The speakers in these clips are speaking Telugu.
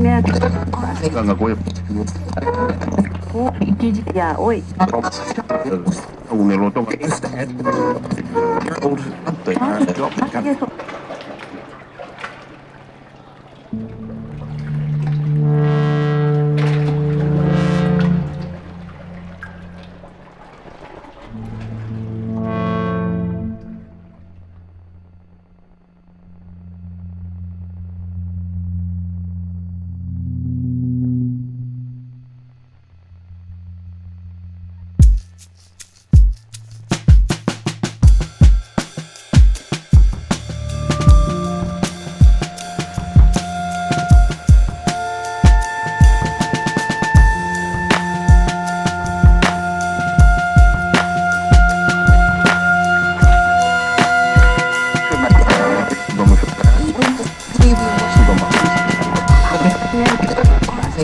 Ganga Goya. Ya, hoy. Un eloto.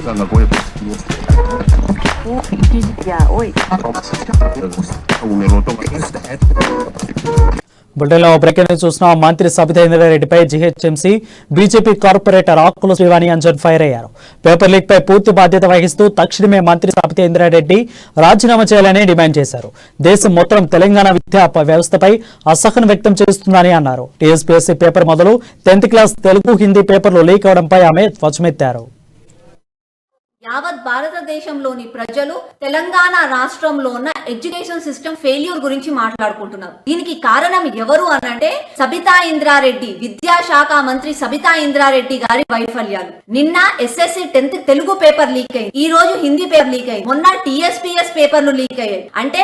Ganga Goya. Ya, hoy. Un eloto. బుల్టెన్లో బ్రేక్ న్యూస్ చూస్తున్నాం. మంత్రి సబితా ఇంద్రారెడ్డిపై GHMC BJP corporator Akula Srivani Anjan fire అయ్యారు. పేపర్ లీక్ పై పూర్తి బాధ్యత వహిస్తూ తక్షణమే మంత్రి సబితా ఇంద్రారెడ్డి రాజీనామా చేయాలని డిమాండ్ చేశారు. దేశం మొత్తం తెలంగాణ విద్యా వ్యవస్థపై అసహనం వ్యక్తం చేస్తుందని అన్నారు. టీఎస్పీఎస్సీ పేపర్ మొదలు 10th క్లాస్ తెలుగు హిందీ పేపర్లు లీక్ అవడంపై ఆమె ధ్వజమెత్తారు. యావత్ భారతదేశంలోని ప్రజలు తెలంగాణ రాష్ట్రంలో ఉన్న ఎడ్యుకేషన్ సిస్టమ్ ఫెయిల్యూర్ గురించి మాట్లాడుకుంటున్నారు. దీనికి కారణం ఎవరు అనంటే సబితా ఇంద్రారెడ్డి, విద్యాశాఖ మంత్రి సబితా ఇంద్రారెడ్డి గారి వైఫల్యాలు. నిన్న SSC 10th Telugu paper leak అయింది, ఈ రోజు హిందీ పేపర్ లీక్ అయింది, మొన్న టీఎస్పీఎస్ పేపర్లు లీక్ అయ్యాయి. అంటే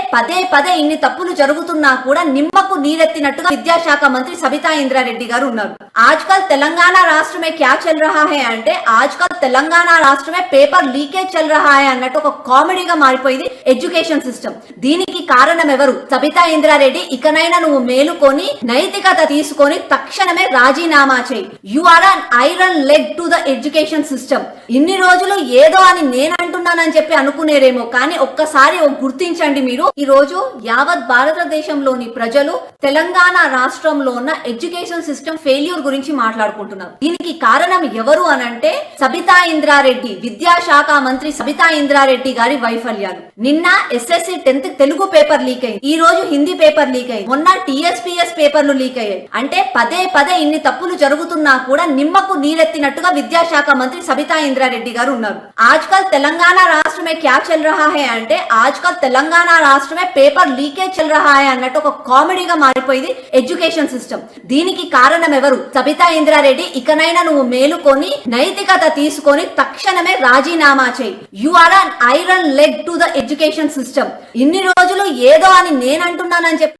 పదే ఇన్ని తప్పులు జరుగుతున్నా కూడా నిమ్మకు నీరెత్తినట్టుగా విద్యాశాఖ మంత్రి సబితా ఇంద్రారెడ్డి గారు ఉన్నారు. ఆజ్కల్ తెలంగాణ రాష్ట్రమే క్యా చల్ రహా హై అంటే ఆజ్కల్ తెలంగాణ రాష్ట్రమే పేపర్ లీకేజ్ చల్ రహా హై అన్నట్టు ఒక కామెడీగా మారిపోయింది ఎడ్యుకేషన్ సిస్టమ్. దీనికి కారణం ఎవరు? సబితా ఇంద్రారెడ్డి, ఇకనైనా నువ్వు మేలుకొని నైతికత తీసుకొని తక్షణమే రాజీనామా చేయి. You are an iron leg to the education system. ఇన్ని రోజులు ఏదో అని నేను అంటున్నానని చెప్పి అనుకునేరేమో, కానీ ఒక్కసారి గుర్తించండి మీరు. ఈ రోజు యావత్ భారతదేశంలోని ప్రజలు తెలంగాణ రాష్ట్రంలో ఉన్న ఎడ్యుకేషన్ సిస్టమ్ ఫెయిల్యూర్ గురించి మాట్లాడుకుంటున్నారు. దీనికి కారణం ఎవరు అనంటే సబితా ఇంద్రారెడ్డి, విద్యాశాఖ మంత్రి సబితా ఇంద్రారెడ్డి గారి వైఫల్యాలు. నిన్న SSC 10th Telugu paper leak అయింది, ఈ రోజు హిందీ పేపర్ లీక్ అయింది, మొన్న టీఎస్పీఎస్ పేపర్లు లీక్ అయ్యాయి. అంటే పదే ఇన్ని తప్పులు జరుగుతున్నా కూడా నిమ్మకు నీరెత్తినట్టుగా విద్యాశాఖ మంత్రి సబితా ఇంద్రారెడ్డి గారు ఉన్నారు. ఆజ్కల్ తెలంగాణ రాష్ట్రమే క్యా చల్ రహా హై అంటే ఆజ్కల్ తెలంగాణ రాష్ట్రమే పేపర్ లీకేజ్ చల్ రహా హై అన్నట్టు ఒక కామెడీగా మారిపోయింది ఎడ్యుకేషన్ సిస్టమ్. దీనికి కారణం ఎవరు? సబితా ఇంద్రారెడ్డి, ఇకనైనా నువ్వు మేలుకొని నైతికత తీసుకొని తక్షణమే రాజీనామా చేయి. You are an iron leg to the education system. ఇన్ని రోజులు ఏదో అని నేను అంటున్నానని చెప్పి